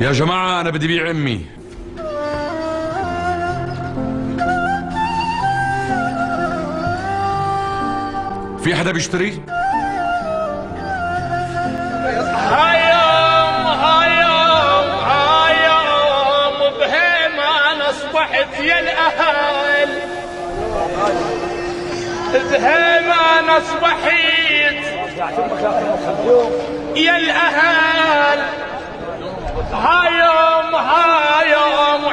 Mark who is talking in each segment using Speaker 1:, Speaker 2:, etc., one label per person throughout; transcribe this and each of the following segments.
Speaker 1: يا جماعة أنا بدي بيع أمي. في حدا بيشتري؟
Speaker 2: هايوم بهيمة أنا أصبحت يا الأهل، بهيمة أنا أصبحت يا الأهل. هايوم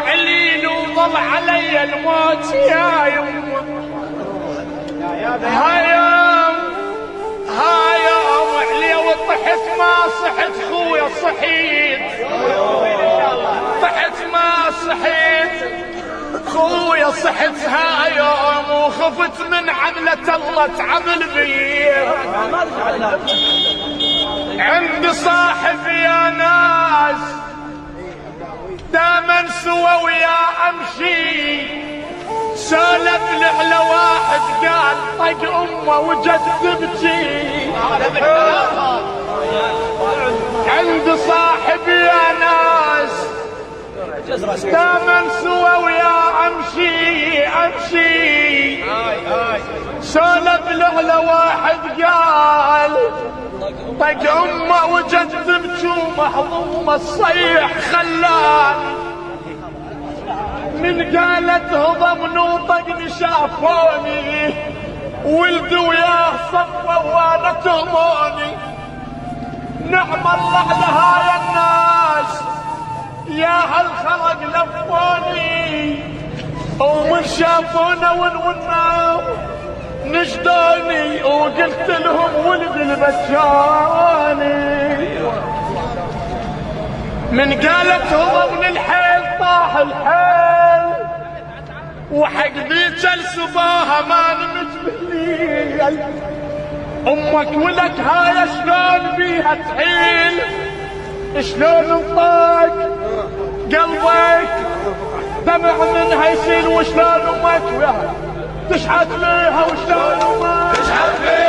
Speaker 2: علين وظل علي الموت يا يوم. هايوم علي وطحت ما صحت خويا صحيت، طحت ما صحيت خويا صحت هايوم، وخفت من عملة الله تعمل بي. عندي صاحب يا ناس دائما سوى ويا امشي، سولف على واحد قال طق امه وجد تبكي. عندي صاحب يا ناس دائما سوى ويا امشي، سولف على واحد قال طق امه وجد تبكي، ومحظومه الصيح خلان من قالت هضمني وطقني شافوني، ولد وياه صفوا وانا تهموني. نعم الله على هاي الناس يا هالخلق لفوني، ومن شافونا ونونا نجدوني، وقلت لهم ولد البجاني. من قالت هضمني الحيل طاح الحيل، وحق ذيك السباها ما نمت بالليل. امك ولك هاي شلون بيها تحيل، شلون انطاق قلبك دمع منها يسيل، وشلون امك وياها تشحت بيها، وشلون امك تشحت بيها